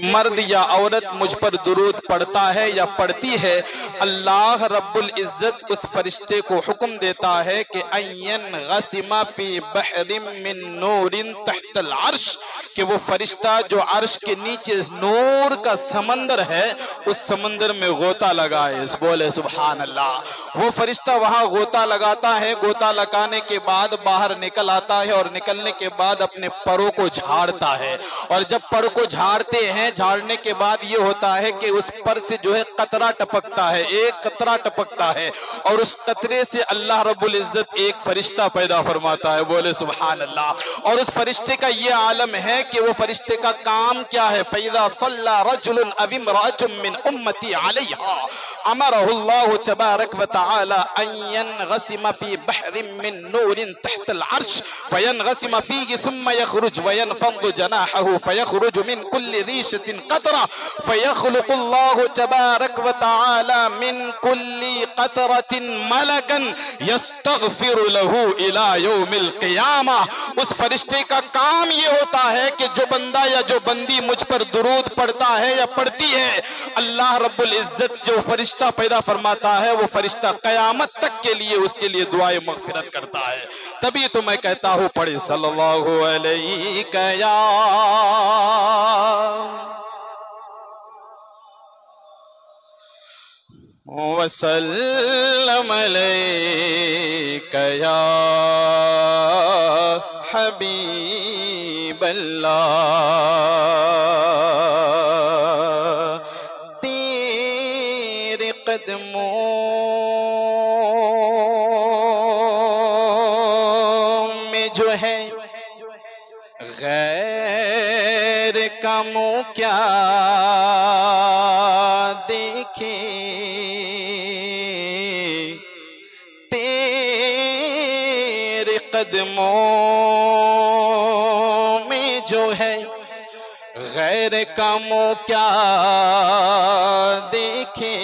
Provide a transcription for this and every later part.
मर्द या औरत मुझ पर दुरूद पढ़ता है या पढ़ती है, अल्लाह रब्बुल इज्जत उस फरिश्ते को हुक्म देता है कि अय्यन गसिमा फी बहरिम मिन नूरिन तहतल अर्श, कि वो फरिश्ता जो अर्श के नीचे नूर का समंदर है उस समंदर में गोता लगाए। बोले सुभान अल्लाह। वो फरिश्ता वहां गोता लगाता है, गोता लगाने के बाद बाहर निकल आता है और निकलने के बाद अपने परों को झाड़ता है, और जब पर को झाड़ते हैं, झाड़ने के बाद ये होता है कि उस पर से जो है कतरा टपकता है, एक कतरा टपकता है, और उस कतरे से अल्लाह रब्बुल इज्जत एक फरिश्ता पैदा फरमाता है। बोले सुभान अल्लाह। और उस फरिश्ते का ये आलम है कि वो फरिश्ते का काम क्या है। फैदा सल्ला रजुलन अव इम्राअतुम मिन उम्मती अलैहा अमरहुल्लाहु तबारक व तआला अन यनगसिम फी बहरिन मिन नूरिन तहतल अर्श फयनगसिम फीहि सुम्मा यखरुज व यनफद जनाहहु फयखरुज मिन कुल्ली रीशतिन कतरा फयखलुकुल्लाहु तबारक व तआला मिन कुल्ली कतरतिन मलकन यस्तगफिरु लहू इला यौमिल क़ियामा। उस फरिश्ते का काम ये होता है कि जो बंदा या जो बंदी मुझ पर दुरूद पढ़ता है या पढ़ती है, अल्लाह रब्बुल इज्जत जो फरिश्ता पैदा फरमाता है वो फरिश्ता कयामत तक के लिए उसके लिए दुआए मगफिरत करता है। तभी तो मैं कहता हूँ पढ़े सल्लल्लाहु अलैहि या वसल्लम अलैका या हबीबल्लाह। तेरे कदमों में जो है गैर का मुँह क्या देखे, तेरे कदमों में जो है गैर का मुँह क्या देखे,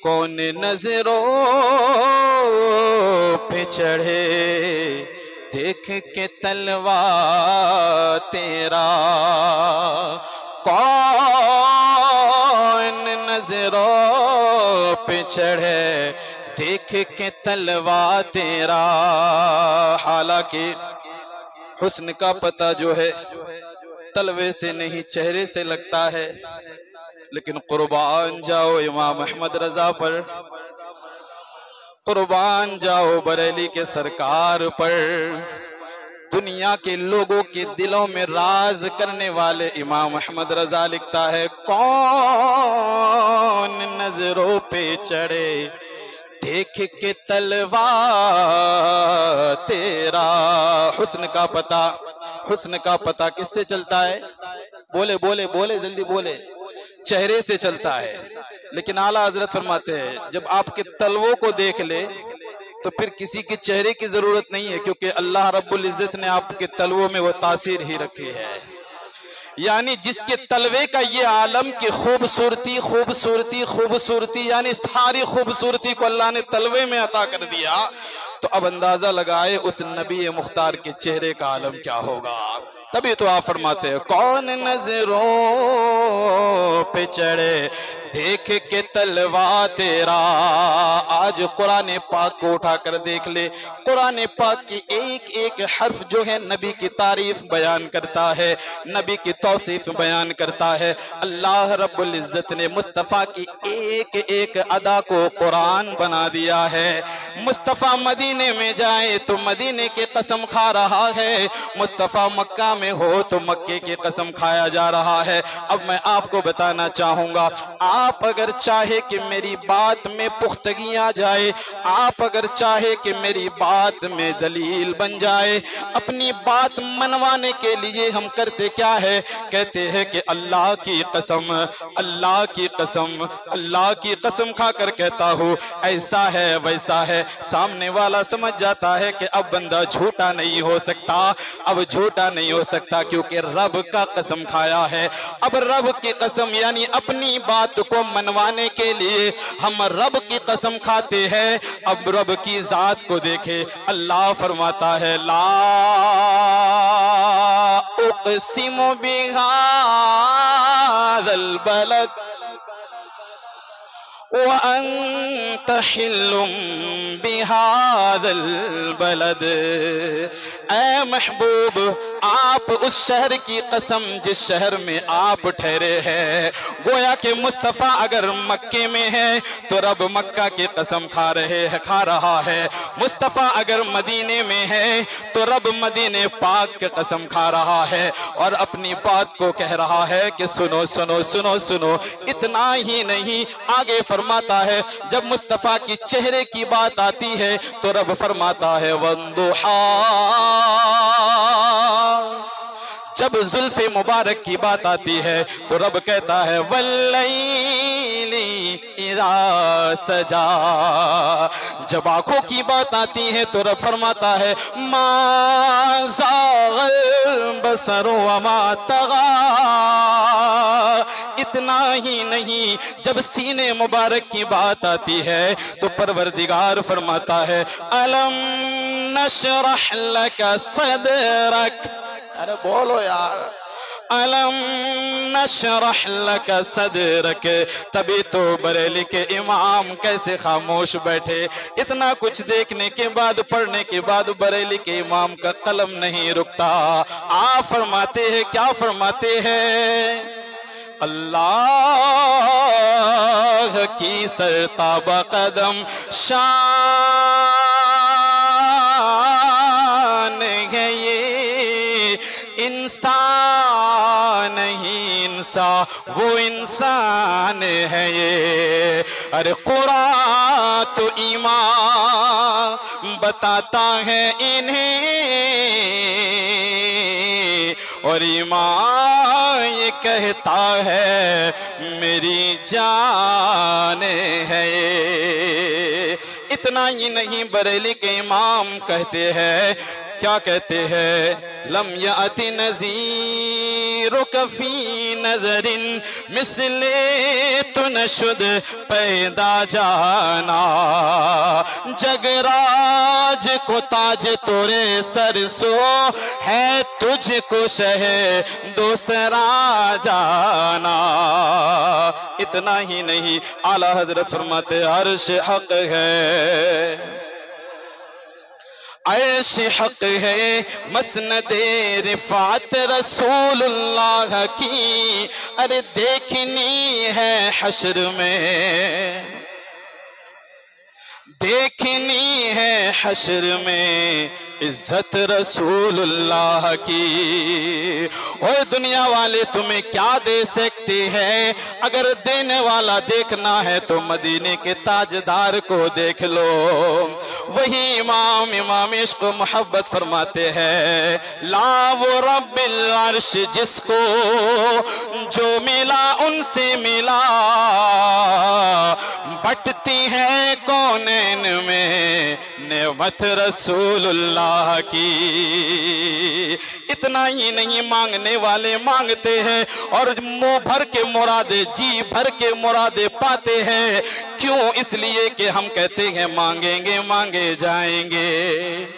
कौन नजरों पे चढ़े देख के तलवा तेरा, कौन नजरों पे चढ़े देख के तलवा तेरा। हालांकि हुस्न का पता जो है तलवे से नहीं चेहरे से लगता है, लेकिन कुर्बान जाओ इमाम अहमद रजा पर, कुर्बान जाओ बरेली के सरकार पर, दुनिया के लोगों के दिलों में राज करने वाले इमाम अहमद रजा लिखता है, कौन नजरों पे चढ़े देख के तलवा तेरा। हुस्न का पता, हुस्न का पता किससे चलता है? बोले बोले बोले जल्दी बोले। चेहरे से चलता है। लेकिन आला हजरत फरमाते हैं जब आपके तलवों को देख ले तो फिर किसी के चेहरे की जरूरत नहीं है, क्योंकि अल्लाह रब्बुल इज्जत ने आपके तलवों में वो तासीर ही रखी है। यानी जिसके तलवे का ये आलम की खूबसूरती खूबसूरती खूबसूरती, यानी सारी खूबसूरती को अल्लाह ने तलवे में अता कर दिया, तो अब अंदाजा लगाए उस नबी मुख्तार के चेहरे का आलम क्या होगा। तभी तो आप फरमाते हैं कौन नजरों पे चढ़े देख के तलवा तेरा। आज कुरान पाक को उठा कर देख ले, कुरान पाक की एक एक हर्फ जो है नबी की तारीफ बयान करता है, नबी की तौसीफ बयान करता है। अल्लाह रब्बुल इज्जत ने मुस्तफ़ा की एक एक अदा को कुरान बना दिया है। मुस्तफ़ा मदीने में जाए तो मदीने की कसम खा रहा है, मुस्तफ़ा मक्का में हो तो मक्के की कसम खाया जा रहा है। अब मैं आपको बताना चाहूंगा, आप अगर चाहे कि मेरी बात में पुख्तगी आ जाए, आप अगर चाहे कि मेरी बात में दलील बन जाए, अपनी बात मनवाने के लिए हम करते क्या है, कहते हैं कि अल्लाह की कसम, अल्लाह की कसम, अल्लाह की कसम खाकर कहता हूँ ऐसा है वैसा है। सामने वाला समझ जाता है कि अब बंदा झूठा नहीं हो सकता, अब झूठा नहीं हो सकता क्योंकि रब का कसम खाया है। अब रब की कसम यानी अपनी बात को मनवाने के लिए हम रब की कसम खाते हैं। अब रब की जात को देखे, अल्लाह फरमाता है ला उक़सिमु बिहाज़ल बलद व अंत हिल्लुम बिहाज़ल बलद। ऐ महबूब, आप उस शहर की कसम जिस शहर में आप ठहरे हैं। गोया के मुस्तफ़ा अगर मक्के में है तो रब मक्का की कसम खा रहा है। मुस्तफ़ा अगर मदीने में है तो रब मदीने पाक की कसम खा रहा है और अपनी बात को कह रहा है कि सुनो सुनो सुनो सुनो। इतना ही नहीं, आगे फरमाता है जब मुस्तफ़ा की चेहरे की बात आती है तो रब फरमाता है वंदुहा। जब जुल्फ़े मुबारक की बात आती है तो रब कहता है वल्लैली इज़ा सजा। जब आंखों की बात आती है तो रब फरमाता है मा ज़ाग़ल बसरु व मा तग़ा। इतना ही नहीं, जब सीने मुबारक की बात आती है तो परवरदिगार फरमाता है अलम नशरह लका सदरक। अरे बोलो यार, अलम नशरह लका सदरक। तभी तो बरेली के इमाम कैसे खामोश बैठे। इतना कुछ देखने के बाद, पढ़ने के बाद बरेली के इमाम का कलम नहीं रुकता। आप फरमाते हैं, क्या फरमाते हैं? अल्लाह की सरताबा कदम शान है ये, इंसान नहीं इंसान, वो इंसान है ये। अरे कुरान तो ईमान बताता है इन्हें और ईमान ये कहता है मेरी जान है ये। इतना ही नहीं, बरेली के इमाम कहते हैं, क्या कहते हैं? लम याति नज़ीरुक फी नज़रिन मिसले तुनशुद पैदा जाना। जगराज को ताज तोरे सरसो है, तुझको शह दूसरा जाना। इतना ही नहीं, आला हजरत फरमाते अर्श हक है, अर्श हक है, मसनदे रिफात रसूलुल्लाह की। अरे देखनी है हश्र में, देखनी है हश्र में इज्जत रसूलुल्लाह की। ओए दुनिया वाले तुम्हें क्या दे सकते हैं? अगर देने वाला देखना है तो मदीने के ताजदार को देख लो। वही इमाम इश्क मोहब्बत फरमाते हैं ला वो रब्बिल अर्श जिसको जो मिला उनसे मिला, बटती है कौनैन में नेमत रसूलुल्लाह की। इतना ही नहीं, मांगने वाले मांगते हैं और मुंह भर के मुरादे, जी भर के मुरादे पाते हैं। क्यों? इसलिए कि हम कहते हैं मांगेंगे मांगे जाएंगे,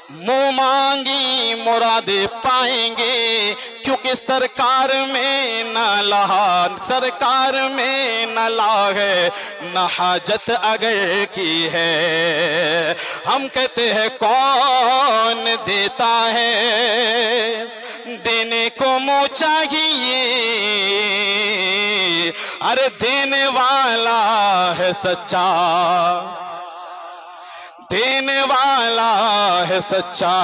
मुंह मांगी मुरादे पाएंगे। क्योंकि सरकार में न लहा, सरकार में न ला है, न हाजत अगर की है। हम कहते हैं कौन देता है, देने को मुँह चाहिए। अरे देने वाला है सच्चा, देने वाला है सच्चा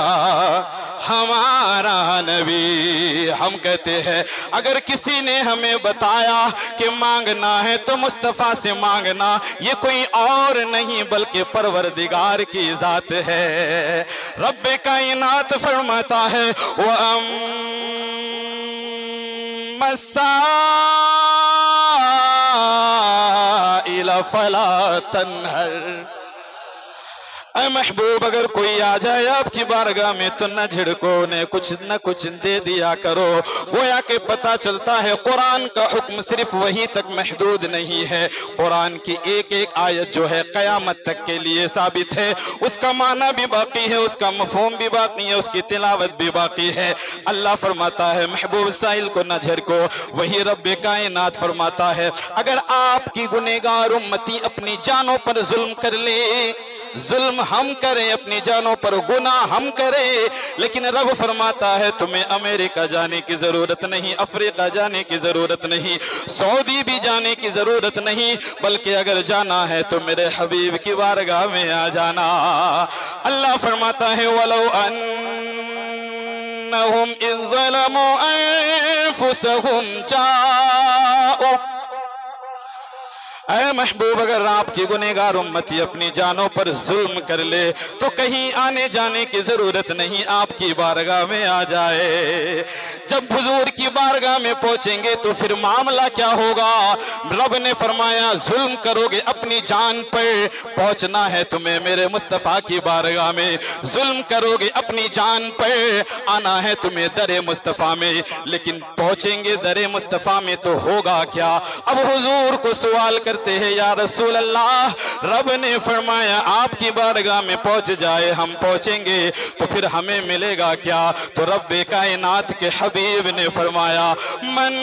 हमारा नबी। हम कहते हैं अगर किसी ने हमें बताया कि मांगना है तो मुस्तफ़ा से मांगना, ये कोई और नहीं बल्कि परवरदिगार की ज़ात है। रब्बे कायनात फरमाता है व मस्साइल फला तन्हर। ऐ महबूब अगर कोई आ जाए आपकी बारगाह में तो न झिड़को, उन्हें कुछ न कुछ दे दिया करो। गोया के पता चलता है कुरान का हुक्म सिर्फ वही तक महदूद नहीं है, कुरान की एक एक आयत जो है कयामत तक के लिए साबित है, उसका माना भी बाकी है, उसका मफहूम भी बाकी है, उसकी तिलावत भी बाकी है। अल्लाह फरमाता है महबूब साइल को न झिड़को, वही रब्बे कायनात फरमाता है अगर आपकी गुनहगार उम्मती अपनी जानों पर जुल्म कर ले, जुल्म हम करें, अपनी जानों पर गुनाह हम करें, लेकिन रब फरमाता है तुम्हें अमेरिका जाने की जरूरत नहीं, अफ्रीका जाने की जरूरत नहीं, सऊदी भी जाने की जरूरत नहीं, बल्कि अगर जाना है तो मेरे हबीब की बारगाह में आ जाना। अल्लाह फरमाता है वलो अन्नहुम इज़ ज़लमू अनफुसहुम जाओ, ऐ महबूब अगर आपकी गुनहगार उम्मती अपनी जानों पर जुल्म कर ले तो कहीं आने जाने की जरूरत नहीं, आपकी बारगाह में आ जाए। जब हुजूर की बारगाह में पहुंचेंगे तो फिर मामला क्या होगा? रब ने फरमाया जुल्म करोगे अपनी जान पर, पहुंचना है तुम्हें मेरे मुस्तफ़ा की बारगाह में, जुल्म करोगे अपनी जान पर, आना है तुम्हें दरे मुस्तफ़ा में, लेकिन पहुंचेंगे दरे मुस्तफ़ा में तो होगा क्या? अब हुजूर को सवाल करते हैं या रसूल अल्लाह, रब ने फरमाया आपकी बारगाह में पहुंच जाए, हम पहुंचेंगे तो फिर हमें मिलेगा क्या? तो रब्बे कायनात के हबीब ने फरमाया मन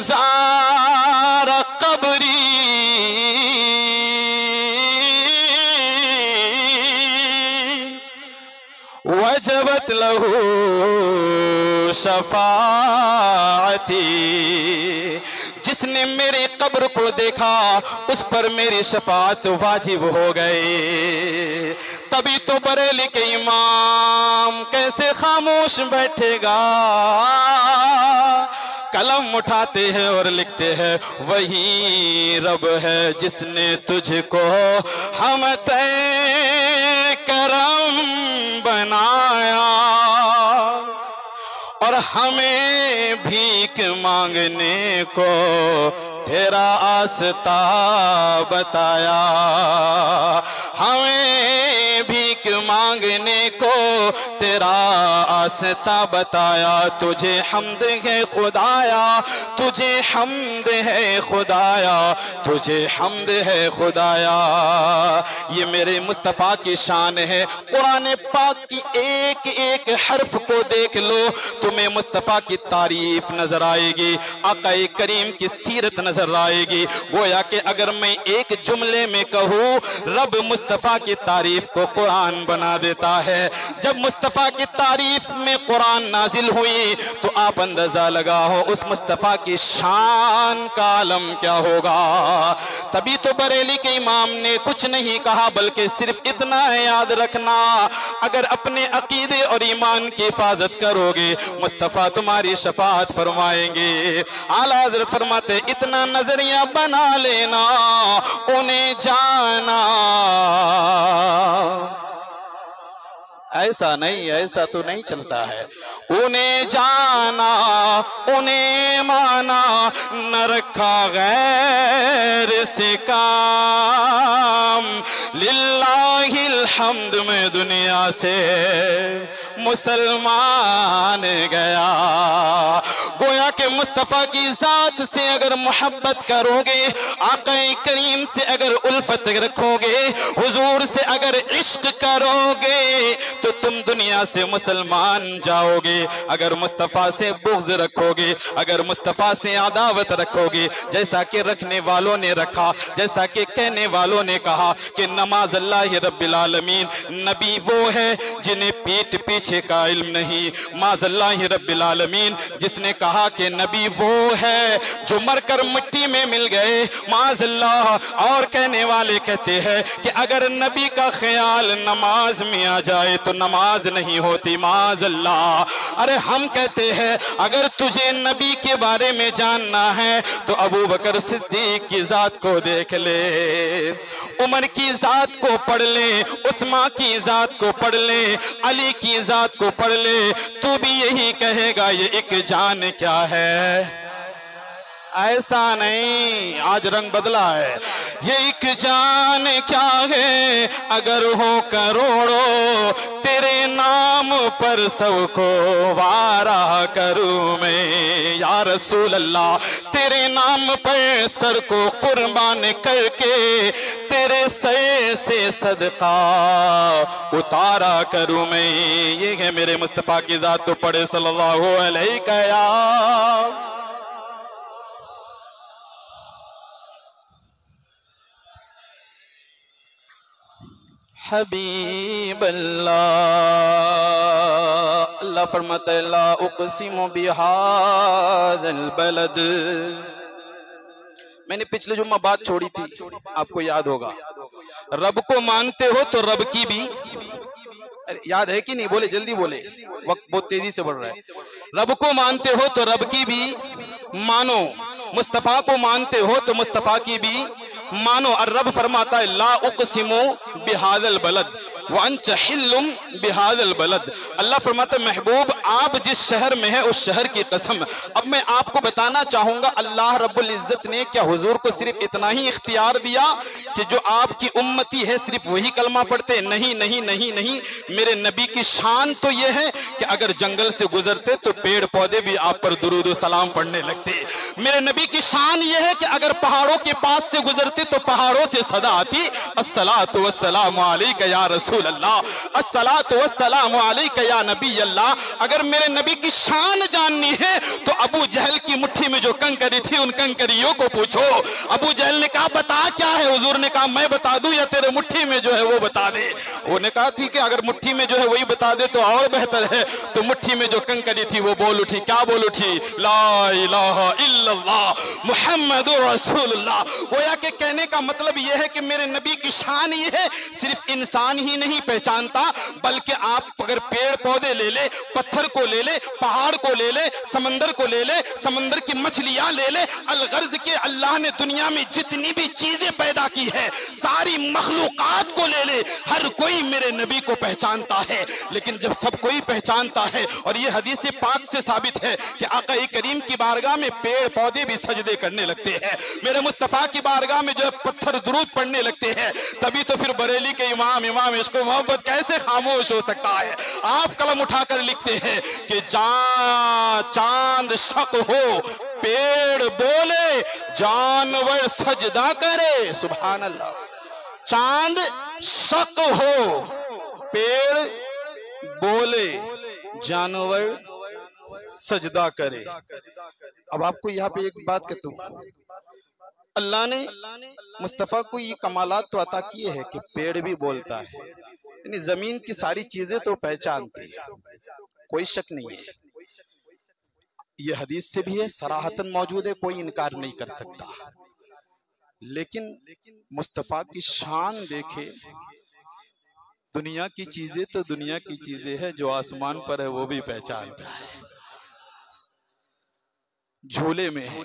ज़ारा कब्री वजबत लहू शफाअती, जिसने मेरे कब्र को देखा उस पर मेरी शफाअत वाजिब हो गए। तभी तो बरेली के इमाम कैसे खामोश बैठेगा, कलम उठाते हैं और लिखते हैं वही रब है जिसने तुझको हम तय करम बनाया और हमें भीख मांगने को तेरा आस्ता बताया, हमें भीख मांगने को तेरा आस्ता बताया। तुझे हम्द है खुदाया, तुझे हम्द है खुदाया, तुझे हम्द है खुदाया। ये मेरे मुस्तफ़ा की शान है। कुरान पाक की एक एक हर्फ को देख लो, तुम्हें मुस्तफ़ा की तारीफ नजर आएगी, आक़ाए करीम की सीरत नजर आएगी। गोया कि अगर मैं एक जुमले में कहूँ, रब मुस्तफ़ा की तारीफ को कुरान बना देता है। जब मुस्तफ़ा की तारीफ में कुरान नाजिल हुई तो आप अंदाजा लगाओ उस मुस्तफ़ा की शान का आलम क्या होगा। तभी तो बरेली के इमाम ने कुछ नहीं कहा, बल्कि सिर्फ इतना है याद रखना, अगर अपने अकीदे और ईमान की हिफाजत करोगे मुस्तफ़ा तुम्हारी शफाअत फरमाएंगे। आला हज़रत फरमाते इतना नजरिया बना लेना, उन्हें जाना ऐसा नहीं, ऐसा तो नहीं चलता है। उन्हें जाना उन्हें माना, न रखा गैर से काम, लिल्लाहिल हम्द में दुनिया से मुसलमान गया। गोया के मुस्तफ़ा की ज़ात से अगर मोहब्बत करोगे, आक़ाए करीम से अगर उल्फत रखोगे, हुजूर से अगर इश्क करोगे तो तुम दुनिया से मुसलमान जाओगे। अगर मुस्तफ़ा से बुग़्ज़ रखोगे, अगर मुस्तफ़ा से अदावत रखोगे, जैसा कि रखने वालों ने रखा, जैसा कि कहने वालों ने कहा कि नमाज अल्लाह रब्बिल आलमीन, नबी वो है जिन्हें पीठ पीछे का इल्म नहीं, माज़ल्लाह रब्बिल आलमीन जिसने कहा कि नबी वो है जो मरकर मिट्टी में मिल गए, माज़ल्लाह। और कहने वाले कहते हैं कि अगर नबी का ख्याल नमाज में आ जाए तो नमाज नहीं होती, माज़ल्लाह। अरे हम कहते हैं अगर तुझे नबी के बारे में जानना है तो अबू बकर सिद्दीक की जात को देख ले, उमर की जात को पढ़ ले, उस्मा की जात को पढ़ ले, अली की जात को पढ़ ले, तू भी यही कहेगा ये एक जान क्या है। ऐसा नहीं, आज रंग बदला है। ये एक जान क्या है अगर हो करोड़ों, तेरे नाम पर सबको वारा करूं मैं या रसूल अल्लाह। तेरे नाम पर सर को कुर्बान करके तेरे सर से सदका उतारा करूं मैं। ये है मेरे मुस्तफ़ा की जात, तो पढ़े सल्लल्लाहु अलैहि वसल्लम। हबीब अल्लाह, अल्लाह फरमाता है ला उक़सिमु बिहाज़ल बलद। मैंने पिछले जुम्मा बात छोड़ी थी, आपको याद होगा। रब को मानते हो तो रब की भी, याद है कि नहीं? बोले जल्दी बोले, वक्त बहुत तेजी से बढ़ रहा है। रब को मानते हो तो रब की भी मानो, मुस्तफ़ा को मानते हो तो मुस्तफ़ा की भी मानो। और रब फरमाता है ला उक़सिमु बिहाज़ल बलद व अंत हिल्लुम बिहाज़ल बलद। अल्लाह फरमाता है महबूब आप जिस शहर में है उस शहर की कसम। अब मैं आपको बताना चाहूंगा, अल्लाह रब्बुल इज्जत ने क्या हुजूर को सिर्फ इतना ही इख्तियार दिया कि जो आपकी उम्मती है सिर्फ वही कलमा पढ़ते? नहीं नहीं नहीं नहीं, मेरे नबी की शान तो यह है कि अगर जंगल से गुजरते तो पेड़ पौधे भी आप पर दुरूद सलाम पढ़ने लगते। मेरे नबी की शान यह है कि अगर पहाड़ों के पास से गुजरते तो पहाड़ों से सदा आती अस्सलातु वस्सलामु अलैका या रसूल अल्लाह, अस्सलातु वस्सलामु अलैका या नबी अल्लाह। अगर मेरे नबी की शान जाननी है तो अबू जहल की मुट्ठी में जो कंकरी थी उन कंकरियों को पूछो। अबू जहल ने कहा बता क्या है? हुजूर ने कहा मैं बता दूं या तेरे मुट्ठी में जो है वो बता दे? उन्होंने कहा ठीक है, अगर मुट्ठी में जो है वही बता दे तो और बेहतर है। तो मुट्ठी में जो कंकरी थी वो बोल उठी। क्या बोल उठी? ला इलाहा इल्लल्लाह मुहम्मदुर रसूलुल्लाह। गोया के कहने का मतलब यह है कि मेरे नबी की शान ये है सिर्फ इंसान ही नहीं पहचानता, बल्कि आप अगर पेड़ पौधे ले ले, पत्थर को ले ले, पहाड़ को ले ले, समंदर को ले ले, समंदर की मछलियां ले ले, अलगर्ज के अल्लाह ने दुनिया में जितनी भी चीजें पैदा की है सारी मखलूकात को ले ले, हर कोई मेरे नबी को पहचानता है। लेकिन जब सब कोई पहचानता है, और ये हदीस पाक से साबित है कि आका करीम की बारगाह में पेड़ पौधे भी सजदे करने लगते हैं, मेरे मुस्तफ़ा की बारगाह में जो है पत्थर दुरूद पढ़ने लगते हैं, तभी तो फिर बरेली के इमाम इश्क़ मोहब्बत कैसे खामोश हो सकता है? आप कलम उठाकर लिखते हैं कि चांद शक हो पेड़ बोले जानवर सजदा करे। सुभान अल्लाह। चांद शक हो पेड़ बोले जानवर सजदा करे। अब आपको यहाँ पे एक बात कहता हूँ, अल्लाह ने मुस्तफ़ा को ये कमालात तो अता किए हैं कि पेड़ भी बोलता है, यानी जमीन की सारी चीजें तो पहचानती है, कोई शक नहीं है। ये हदीस से भी है, सराहतन मौजूद है, कोई इनकार नहीं कर सकता। लेकिन मुस्तफ़ा की शान देखे, दुनिया की चीजें तो दुनिया की चीजें है, जो आसमान पर है वो भी पहचानता है। झूले में है,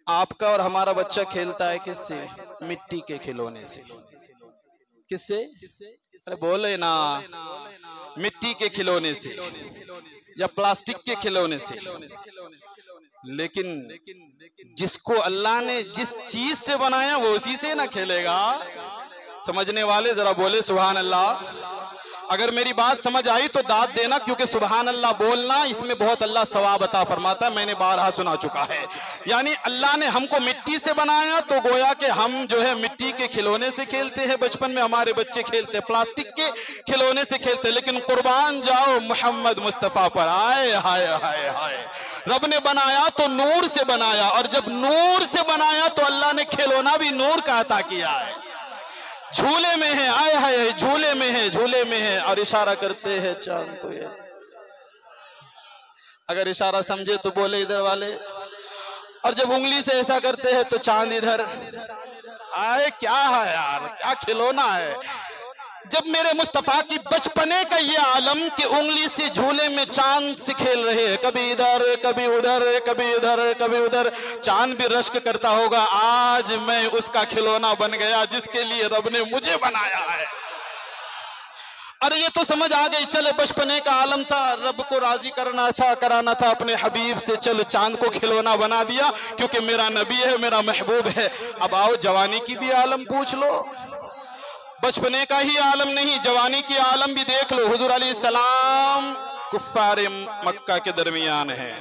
आपका और हमारा बच्चा खेलता है किससे? मिट्टी के खिलौने से। किससे? अरे बोले ना, मिट्टी के खिलौने से या प्लास्टिक के खिलौने से। लेकिन जिसको अल्लाह ने जिस चीज से बनाया वो उसी से ना खेलेगा। समझने वाले जरा बोले सुभान अल्लाह। अगर मेरी बात समझ आई तो दाद देना, क्योंकि सुभान अल्लाह बोलना इसमें बहुत अल्लाह सवाब अता फरमाता है, मैंने बारहा सुना चुका है। यानी अल्लाह ने हमको मिट्टी से बनाया तो गोया कि हम जो है मिट्टी के खिलौने से खेलते हैं, बचपन में हमारे बच्चे खेलते हैं प्लास्टिक के खिलौने से खेलते हैं। लेकिन कुर्बान जाओ मोहम्मद मुस्तफ़ा पर, आए हाय हाय हाय। रब ने बनाया तो नूर से बनाया, और जब नूर से बनाया तो अल्लाह ने खिलौना भी नूर का अता किया है। झूले में है, आए हाय झूले में है, झूले में है, और इशारा करते हैं चांद को। ये अगर इशारा समझे तो बोले इधर वाले, और जब उंगली से ऐसा करते हैं तो चांद इधर। आए क्या है यार, क्या खिलौना है। जब मेरे मुस्तफ़ा की बचपने का ये आलम कि उंगली से झूले में चांद से खेल रहे हैं, कभी इधर कभी उधर, कभी इधर कभी उधर, चांद भी रश्क करता होगा आज मैं उसका खिलौना बन गया जिसके लिए रब ने मुझे बनाया है। अरे ये तो समझ आ गई, चले बचपने का आलम था, रब को राजी करना था, कराना था अपने हबीब से, चलो चांद को खिलौना बना दिया क्योंकि मेरा नबी है, मेरा महबूब है। अब आओ जवानी की भी आलम पूछ लो, बचपने का ही आलम नहीं, जवानी की आलम भी देख लो। हुजूर अलैहिस्सलाम कुफ्फार मक्का के दरमियान है।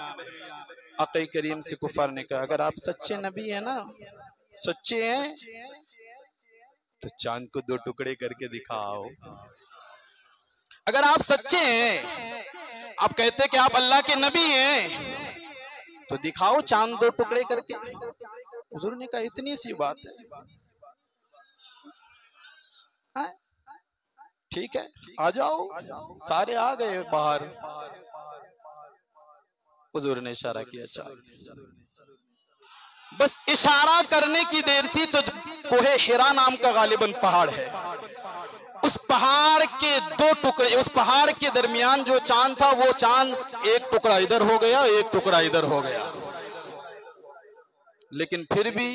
आक़ा करीम से कुफ्फार ने कहा, अगर आप सच्चे नबी हैं ना, सच्चे हैं, तो चांद को 2 टुकड़े करके दिखाओ। अगर आप सच्चे हैं, आप कहते कि आप अल्लाह के नबी हैं, तो दिखाओ चांद 2 टुकड़े करके। हुजूर ने कहा इतनी सी बात है, ठीक है आ जाओ। सारे आ गए बाहर। हुजूर ने इशारा किया चांद, बस इशारा करने की देर थी तो कोहे हिरा नाम का गालिबन पहाड़ है, उस पहाड़ के 2 टुकड़े, उस पहाड़ के दरमियान जो चांद था, वो चांद एक टुकड़ा इधर हो गया, एक टुकड़ा इधर हो गया। लेकिन फिर भी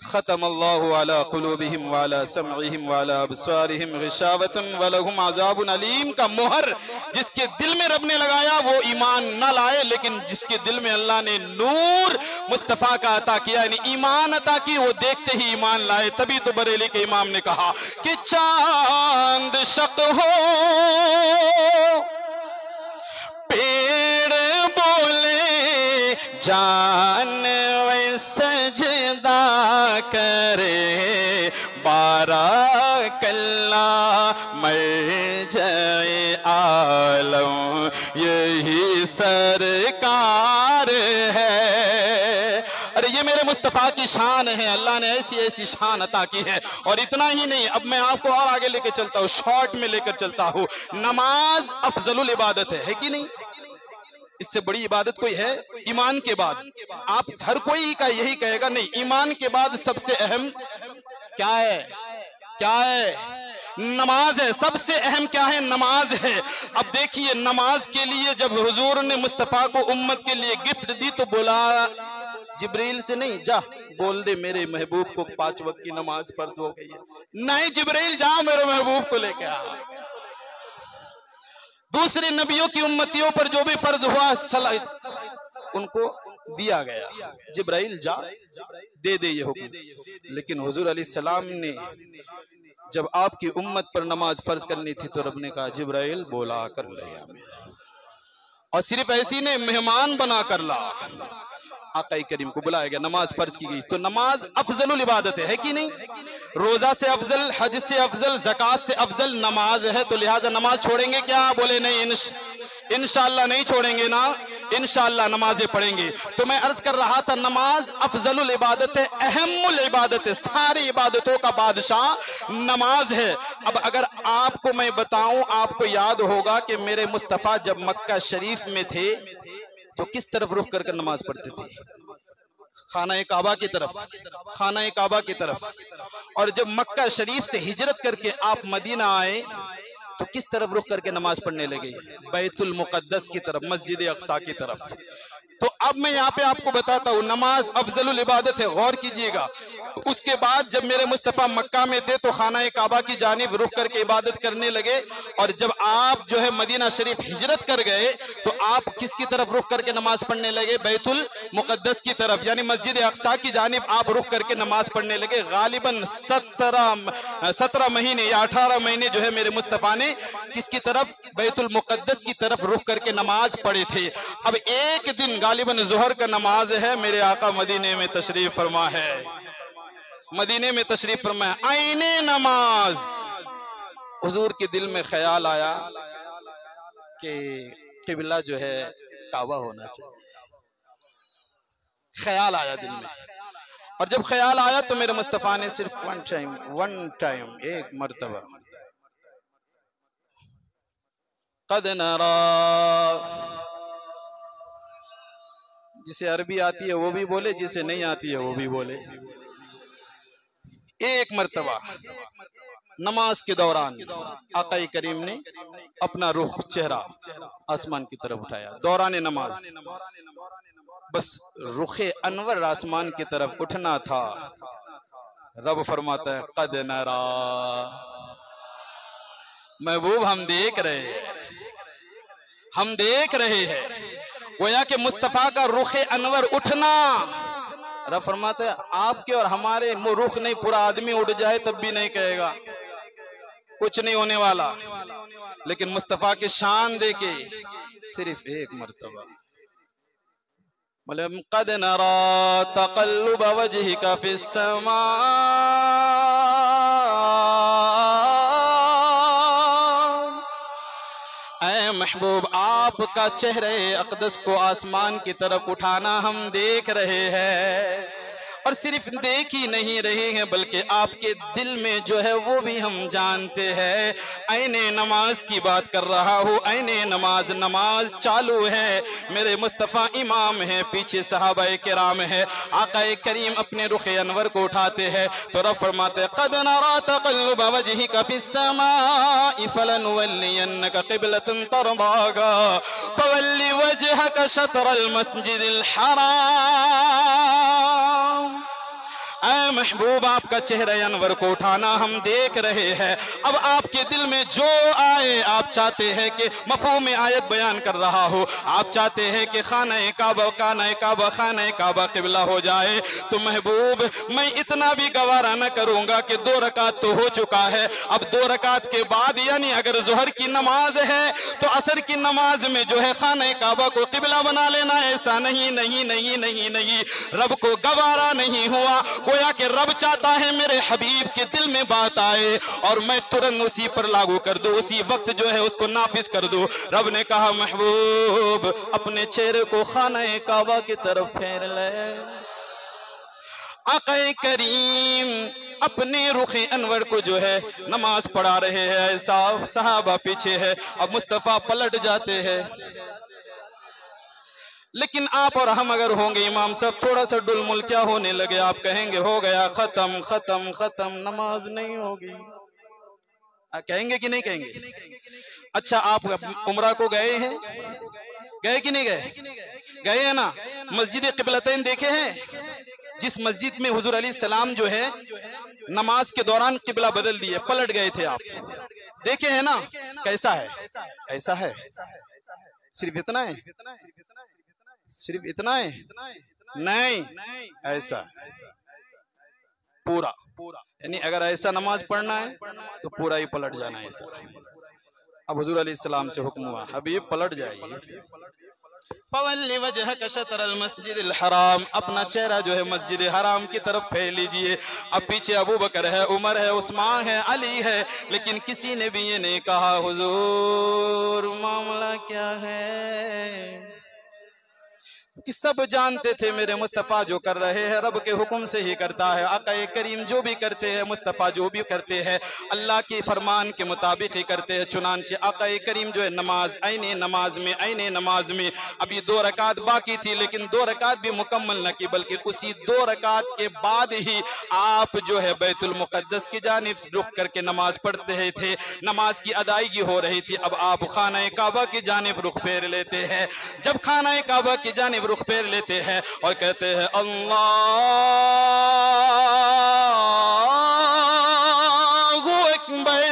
खतम अल्लाहु अला कुलूबिहिम व अला समइहिम व अला अबसारिहिम गिशावतन व लहुम अज़ाबुन अलीम का मोहर जिसके दिल में रब ने लगाया वो ईमान न लाए, लेकिन जिसके दिल में अल्लाह ने नूर मुस्तफ़ा का अता किया, यानी ईमान अता की, वो देखते ही ईमान लाए। तभी तो बरेली के इमाम ने कहा कि चांद शक हो पेड़ बोले जानवर सजदा करे, 12 कल्ला मर जाए आलम यही सरकार है। अरे ये मेरे मुस्तफ़ा की शान है, अल्लाह ने ऐसी ऐसी शान अता की है। और इतना ही नहीं, अब मैं आपको और आगे लेके चलता हूँ, शॉर्ट में लेकर चलता हूँ। नमाज अफजलुल इबादत है कि नहीं? इससे बड़ी इबादत कोई है ईमान के बाद? आप हर कोई का यही कहेगा, नहीं, ईमान के बाद सबसे अहम क्या है? क्या है? नमाज है। सबसे अहम क्या है? नमाज है। अब देखिए, नमाज के लिए जब हुजूर ने मुस्तफ़ा को उम्मत के लिए गिफ्ट दी तो बोला जिब्रील से, नहीं जा बोल दे मेरे महबूब को 5 वक्त की नमाज फर्ज हो गई है। नहीं जिब्रील, जा मेरे महबूब को लेके आ। दूसरे नबियों की उम्मतियों पर जो भी फर्ज हुआ उनको दिया गया, जिब्राइल जा दे दे ये हुक्म। लेकिन हुजूर अलैहिस्सलाम ने जब आपकी उम्मत पर नमाज फर्ज करनी थी तो रब ने कहा जिब्राइल बोला कर ले, और सिर्फ ऐसी ने मेहमान बना कर ला। आका करीम को बुलाया गया, नमाज फर्ज की गई। तो नमाज अफजलुल इबादत है कि नहीं? रोजा से अफजल, हज से अफजल, ज़कात से अफजल नमाज है। तो लिहाजा नमाज छोड़ेंगे क्या? बोले नहीं, इंशाअल्लाह नहीं छोड़ेंगे ना, इंशाअल्लाह नमाजें पढ़ेंगे। तो मैं अर्ज कर रहा था, नमाज अफजलुल इबादत है, अहमुल इबादत है, सारी इबादतों का बादशाह नमाज है। अब अगर आपको मैं बताऊं, आपको याद होगा कि मेरे मुस्तफ़ा जब मक्का शरीफ में थे तो किस तरफ रुख कर नमाज पढ़ते थे? खाना काबा की तरफ, खाना काबा की तरफ। और जब मक्का शरीफ से हिजरत करके आप मदीना आए तो किस तरफ रुख करके नमाज पढ़ने लगे? बैतुल मुक़द्दस की तरफ, मस्जिद अक़सा की तरफ। तो अब मैं यहाँ पे आपको बताता हूँ, नमाज अफजलुल इबादत है, गौर कीजिएगा। उसके बाद जब मेरे मुस्तफ़ा मक्का में थे तो खाना काबा की जानिब रुख करके इबादत करने लगे। और जब आप जो है मदीना शरीफ हिजरत कर गए तो आप किसकी तरफ रुख करके नमाज पढ़ने लगे? बैतुल मुक़द्दस की तरफ, यानी मस्जिद अक़सा की जानिब आप रुख करके नमाज पढ़ने लगे। गालिबन 17 महीने या 18 महीने जो है मेरे मुस्तफ़ा ने किसकी तरफ? बैतुल मुक़द्दस की तरफ रुख करके नमाज पढ़े थे। अब एक दिन गालिबन ज़ोहर का नमाज है, मेरे आका मदीने में तशरीफ फरमा है, मदीने में तशरीफ फरमाया, आईने नमाज। हुजूर के दिल में ख्याल आया कि किबला जो है काबा होना चाहिए। ख्याल आया दिल में, और जब ख्याल आया तो मेरे मुस्तफ़ा ने सिर्फ वन टाइम एक मर्तबा क़द नरा, जिसे अरबी आती है वो भी बोले, जिसे नहीं आती है वो भी बोले। एक मर्तबा नमाज के दौरान आका करीम ने अपना रुख, चेहरा आसमान की तरफ उठाया दौरान नमाज। बस रुखे अनवर आसमान की तरफ उठना था, रब फरमाता है क़द नरा, महबूब हम देख रहे हैं, हम देख रहे हैं। गोया कि मुस्तफा का रुख अनवर उठना, रब फरमाते हैं आपके और हमारे रुख नहीं, पूरा आदमी उठ जाए तब भी नहीं कहेगा, कुछ नहीं होने वाला। लेकिन मुस्तफा की शान देके सिर्फ एक मर्तबा, क़द नरा तक़ल्लुब वजहिका फ़िस्समा, ऐ महबूब आपका चेहरे अक़दस को आसमान की तरफ उठाना हम देख रहे हैं। और सिर्फ देख ही नहीं रहे हैं बल्कि आपके दिल में जो है वो भी हम जानते हैं। ऐने नमाज की बात कर रहा हूँ, ऐने नमाज, नमाज चालू है, मेरे मुस्तफ़ा इमाम है, पीछे सहाबाए किराम है। आक़ाए करीम अपने रुख अनवर को उठाते हैं तो रब फरमाते क़द नरा तक़ल्लुब वजहिका फ़िस्समाइ फ़लनुवल्लियन्नका क़िबलतन तर्दाहा फ़वल्लि वजहका शत्रल मस्जिदिल हराम। ऐ महबूब आपका चेहरा अनवर को उठाना हम देख रहे हैं। अब आपके दिल में जो आए, आप चाहते हैं कि मफ़हूम आयत बयान कर रहा हो, आप चाहते हैं कि खाना काबा क़िबला हो जाए, तो महबूब मैं इतना भी गवारा न करूंगा कि 2 रकात तो हो चुका है, अब 2 रकात के बाद यानी अगर ज़ोहर की नमाज है तो असर की नमाज में जो है खाना काबा को क़िबला बना लेना, ऐसा नहीं नहीं नहीं नहीं नहीं, रब को गवारा नहीं हुआ। गोया कि रब चाहता है मेरे हबीब के दिल में बात आए और मैं तुरंत उसी पर लागू कर दूं, उसी वक्त जो है उसको नाफिज कर दूं। रब ने कहा महबूब अपने चेहरे को खाने काबा की तरफ फेर ले। आक़ाए करीम अपने रुखे अनवर को जो है नमाज पढ़ा रहे हैं, सहाबा पीछे है। अब मुस्तफ़ा पलट जाते हैं, लेकिन आप और हम अगर होंगे इमाम साहब थोड़ा सा डुलमुल क्या होने लगे, आप कहेंगे हो गया खत्म खत्म खत्म, नमाज नहीं होगी। कहेंगे कि नहीं कहेंगे? अच्छा आप उम्रा को गए हैं, गए कि नहीं गए? गए हैं ना। मस्जिद क़िबलतैन देखे हैं? जिस मस्जिद में हुजूर अलैहिस्सलाम जो है नमाज के दौरान किबला बदल दिए, पलट गए थे, आप देखे हैं ना? कैसा है? ऐसा है? सिर्फ इतना है? सिर्फ इतना है? नहीं, ऐसा पूरा, यानी अगर ऐसा नमाज पढ़ना है तो पूरा ही पलट जाना है ऐसा। अब हुजूर अलैहिस्सलाम से हुक्म हुआ हबीब पलट जाइए। फवल्लि वजहक शतरल मस्जिदिल हराम, अपना चेहरा जो है मस्जिद हराम की तरफ फेर लीजिए। अब पीछे अबू बकर है, उमर है, उस्मान है, अली है, लेकिन किसी ने भी ये नहीं कहा हुजूर मामला क्या है, कि सब जानते थे मेरे मुस्तफ़ा जो कर रहे हैं रब के हुक्म से ही करता है। आक़ाए करीम जो भी करते हैं, मुस्तफ़ा जो भी करते हैं अल्लाह के फरमान के मुताबिक ही करते हैं। चुनांचे आक़ाए करीम जो है नमाज, ऐने नमाज में अभी 2 रकात बाकी थी, लेकिन 2 रकात भी मुकम्मल न की, बल्कि उसी 2 रकात के बाद ही आप जो है बैतुल मुक़द्दस की जानिब रुख करके नमाज पढ़ते थे, नमाज की अदायगी हो रही थी। अब आप खाना काबा की जानिब रुख फेर लेते हैं। जब खाना काबा की जानिब रुख फेर लेते हैं और कहते हैं अल्लाहु अकबर,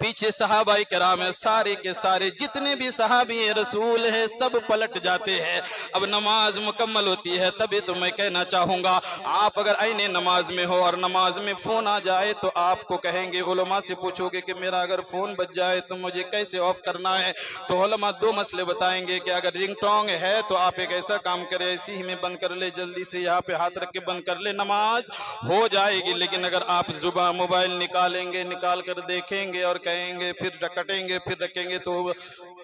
पीछे सहाबाई किराम है, सारे के सारे जितने भी सहाबी रसूल हैं सब पलट जाते हैं। अब नमाज मुकम्मल होती है। तभी तो मैं कहना चाहूँगा, आप अगर ऐने नमाज में हो और नमाज में फ़ोन आ जाए तो आपको कहेंगे, उलमा से पूछोगे कि मेरा अगर फ़ोन बज जाए तो मुझे कैसे ऑफ करना है, तो उलमा 2 मसले बताएंगे कि अगर रिंगटोन है तो आप एक ऐसा काम करें, ऐसी ही में बंद कर ले, जल्दी से यहाँ पे हाथ रख के बंद कर ले, नमाज हो जाएगी। लेकिन अगर आप जुबा मोबाइल निकालेंगे, निकाल कर देखेंगे और कहेंगे, फिर कटेंगे, फिर रखेंगे, तो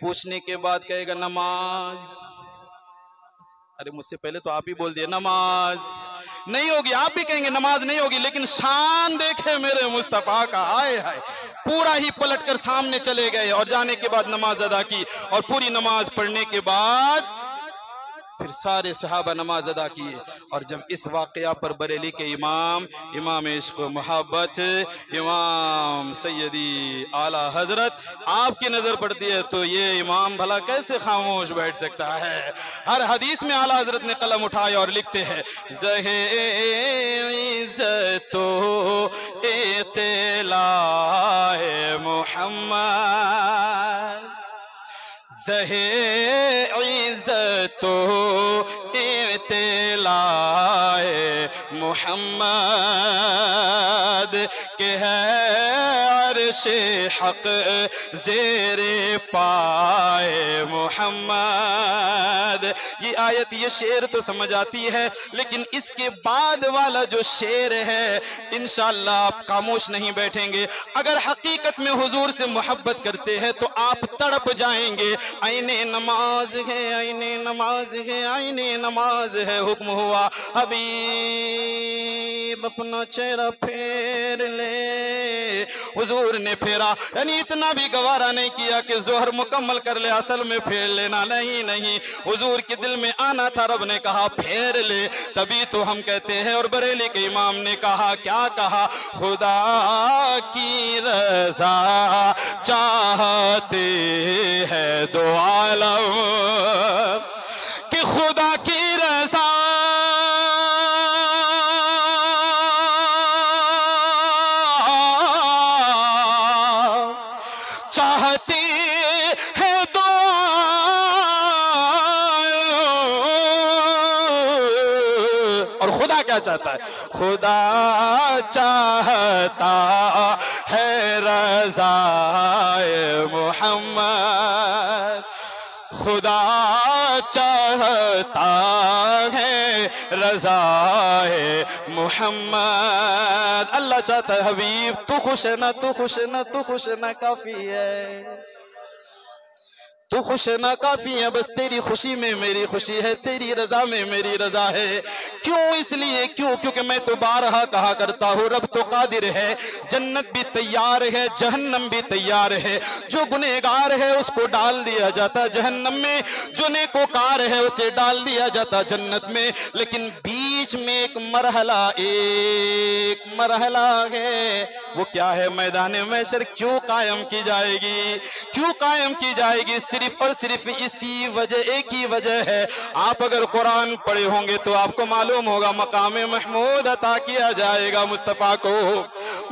पूछने के बाद कहेगा नमाज, अरे मुझसे पहले तो आप ही बोल दिए नमाज नहीं होगी। आप भी कहेंगे नमाज नहीं होगी, लेकिन शान देखे मेरे मुस्तफा का, आए हाय, पूरा ही पलटकर सामने चले गए और जाने के बाद नमाज अदा की। और पूरी नमाज पढ़ने के बाद फिर सारे सहाबा नमाज अदा किए। और जब इस वाक़या पर बरेली के इमाम इश्क़ मोहब्बत इमाम सैयदी आला हजरत आपकी नजर पड़ती है तो ये इमाम भला कैसे खामोश बैठ सकता है। हर हदीस में आला हजरत ने कलम उठाए और लिखते हैं ज़हे इज़्ज़तो इत्तिलाए मोहम्मद, ज़हे इज़्ज़तो इत्तिलाए मोहम्मद के है अर्शे हक ज़ेरे पाए मोहम्मद। ये आयत ये शेर तो समझ आती है, लेकिन इसके बाद वाला जो शेर है इंशाअल्लाह आप खामोश नहीं बैठेंगे। अगर हकीकत में हुजूर से मोहब्बत करते हैं तो आप तड़प जाएंगे। आईने नमाज है, आईने नमाज है, आईने नमाज है। हुक्म हुआ हबीब अपना चेहरा फेर ले। हुजूर ने फेरा, यानी इतना भी गवारा नहीं किया कि जोहर मुकम्मल कर ले, असल में फेर लेना नहीं, नहीं। हुजूर के दिल में आना था, रब ने कहा फेर ले, तभी तो हम कहते हैं। और बरेली के इमाम ने कहा, क्या कहा? खुदा की रज़ा चाहते हैं दो आलम कि खुदा की रज़ा चाहती है दो। और खुदा क्या चाहता है? खुदा चाहता है रज़ाए मोहम्मद, खुदा चाहता है रज़ाए मोहम्मद। अल्लाह चाहता है हबीब तू खुश है ना, तू खुश है ना, तू खुश है ना, काफी है। तू खुश है ना, काफी है। बस तेरी खुशी में मेरी खुशी है, तेरी रजा में मेरी रजा है। क्यों? इसलिए क्यों? क्योंकि मैं तो बारहा कहा करता हूँ रब तो कादिर है, जन्नत भी तैयार है, जहन्नम भी तैयार है। जो गुनहगार है उसको डाल दिया जाता जहन्नम में, जो नेकोकार है उसे डाल दिया जाता जन्नत में। लेकिन बीच में एक मरहला है। वो क्या है? मैदान महशर क्यों कायम की जाएगी? क्यों कायम की जाएगी? सिर्फ और सिर्फ इसी वजह, एक ही वजह है। आप अगर कुरान पढ़े होंगे तो आपको मालूम होगा मकाम महमूद अता किया जाएगा, मुस्तफ़ा को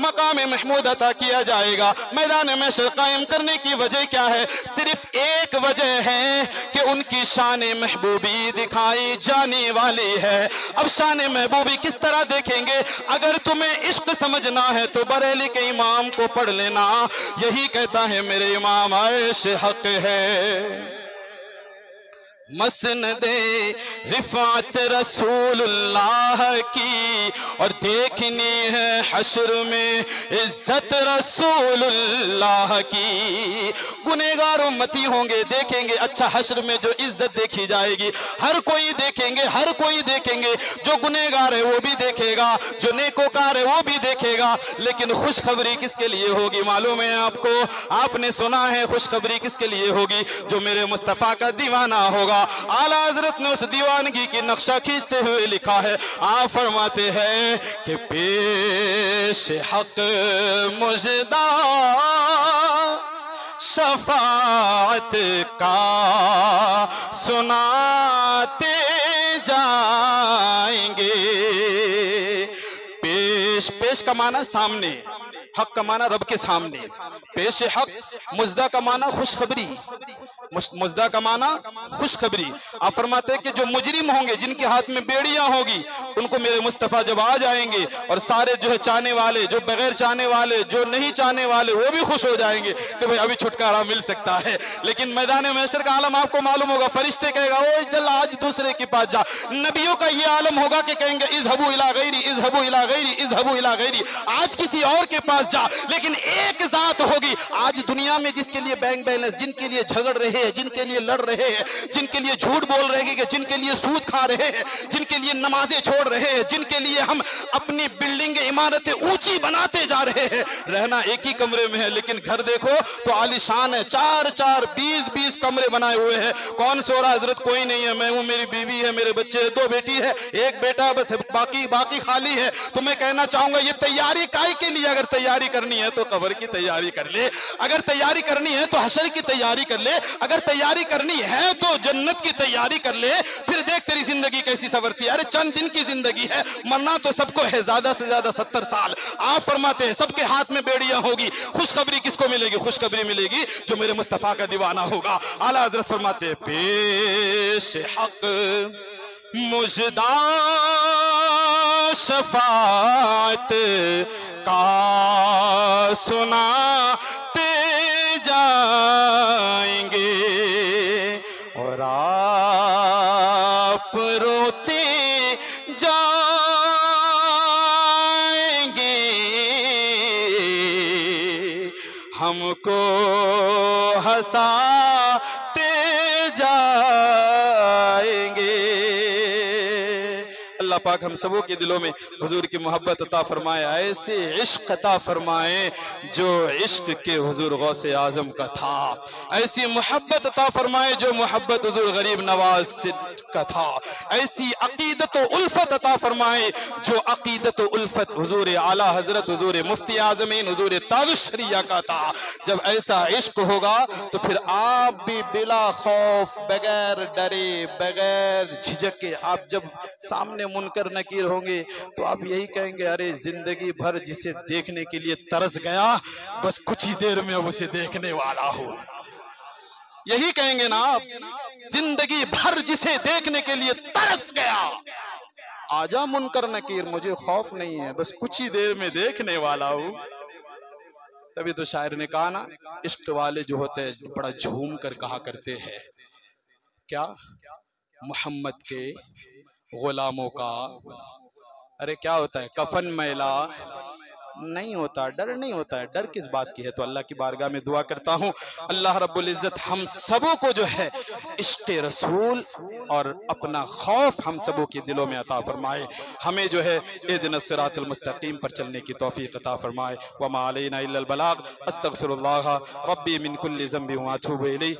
मकाम महमूद अता किया जाएगा। मैदान महशर कायम करने की वजह क्या है? सिर्फ एक वजह है कि उनकी शान महबूबी दिखाई जाने वाली है। अब शान महबूबी किस तरह देखेंगे? अगर तुम्हें इश्क समझना है तो बरेली के इमाम को पढ़ लेना। यही कहता है मेरे इमाम अर्श हक है, मसनदे रिफात रसूलुल्लाह की, और देखनी है हश्र में इज्जत रसूलुल्लाह की। गुनहगार उम्मती होंगे, देखेंगे अच्छा हश्र में जो इज्जत देखी जाएगी, हर कोई देखेंगे, हर कोई देखेंगे। जो गुनहगार है वो भी देखेगा, जो नेकोकार है वो भी देखेगा। लेकिन खुशखबरी किसके लिए होगी मालूम है आपको? आपने सुना है खुशखबरी किसके लिए होगी? जो मेरे मुस्तफ़ा का दीवाना होगा। आला हजरत ने उस दीवानगी की नक्शा खींचते हुए लिखा है, आप फरमाते हैं कि पेश हक मुजदा शफाअत का सुनाते जाएंगे। पेश, पेश का माना सामने, हक का माना रब के सामने। पेश हक, मुजदा का माना खुशखबरी, मुजदा का माना खुशखबरी। आप फरमाते हैं कि जो मुजरिम होंगे, जिनके हाथ में बेड़ियां होगी, उनको मेरे मुस्तफ़ा जब आ जाएंगे और सारे जो है चाहने वाले, जो बगैर चाहने वाले, जो नहीं चाहने वाले, वो भी खुश हो जाएंगे कि भाई अभी छुटकारा मिल सकता है। लेकिन मैदान महशर का आलम आपको मालूम होगा, फरिश्ते कहेगा ओ चल आज दूसरे के पास जा। नबियों का ये आलम होगा कि कहेंगे इज़हबू इला गैरी, इज़हबू इला गैरी, इज़हबू इला गैरी, आज किसी और के पास जा। लेकिन एक जात होगी आज दुनिया में जिसके लिए बैंक बैलेंस, जिनके लिए झगड़ रहे रहे हैं, जिनके लिए लड़ रहे हैं, जिनके लिए झूठ बोल रहे हैं, जिनके लिए सूद खा रहे हैं, जिनके लिए नमाजें छोड़ रहे हैं, जिनके लिए हम अपनी बिल्डिंग इमारतें ऊंची बनाते जा रहे हैं। रहना एक ही कमरे में है लेकिन घर देखो तो आलीशान है, 4-4 20-20 कमरे बनाए हुए हैं। कौन सो रहा हजरत? कोई नहीं है, मैं हूं, मेरी बीवी है, मेरे बच्चे है, 2 बेटी है, 1 बेटा बस, बाकी खाली है। तो मैं कहना चाहूंगा ये तैयारी काहे के लिए? अगर तैयारी करनी है तो कब्र की तैयारी कर ले, अगर तैयारी करनी है तो हशर की तैयारी कर ले, अगर तैयारी करनी है तो जन्नत की तैयारी कर ले। फिर देख तेरी जिंदगी कैसी संवरती है। अरे चंद दिन की जिंदगी है, मरना तो सबको है, ज्यादा से ज्यादा 70 साल। आप फरमाते हैं सबके हाथ में बेड़ियां होगी, खुशखबरी किसको मिलेगी? खुशखबरी मिलेगी जो मेरे मुस्तफा का दीवाना होगा। आला हजरत फरमाते हैं पेश हक मुजदा शफात का सुनाते जाएंगे और आप रोते जाएंगे, हमको हंसाते जाएंगे। अल्लाह पाक हम सबों के दिलों में हुजूर की मोहब्बत अता फरमाए, ऐसे इश्क अता फरमाए जो इश्क के हुजूर गौसे आजम का था, ऐसी मोहब्बत अता फरमाए जो मोहब्बत हुजूर गरीब नवाज का था, ऐसी अकीदत व उल्फत अता फरमाए जो अकीदत व उल्फत हुजूर आला हजरत हुजूर मुफ्ती आजमीन हुजूर ताजुश शरिया का था। जब ऐसा इश्क होगा तो फिर आप भी बिला खौफ, बगैर डरे, बगैर झिझक के आप जब सामने मुनकर नकीर होंगे तो आप यही कहेंगे, अरे जिंदगी भर जिसे देखने के लिए तरस गया, बस कुछ ही देर में अब उसे देखने वाला हो। यही कहेंगे ना आप, जिंदगी भर जिसे देखने के लिए तरस गया, आजा मुनकर नकीर, मुझे खौफ नहीं है, बस कुछ ही देर में देखने वाला हूं। तभी तो शायर ने कहा ना, इश्क वाले जो होते हैं बड़ा झूम कर कहा करते हैं, क्या मोहम्मद के गुलामों का अरे क्या होता है, कफन मैला नहीं होता, डर नहीं होता है। डर किस बात की है? तो अल्लाह की बारगाह में दुआ करता हूँ अल्लाह रब्बुल इज्जत हम सबों को जो है इश्क़ रसूल और अपना खौफ हम सबों के दिलों में अता फरमाए। हमें जो है इहदिनस सिरातल मुस्तकीम पर चलने की तौफीक अता फरमाए। वमा अलैना इल्लल बलाग। अस्तगफिरुल्लाह रब्बी मिन कुल्लि ज़ंबि व अतूबु इलैह।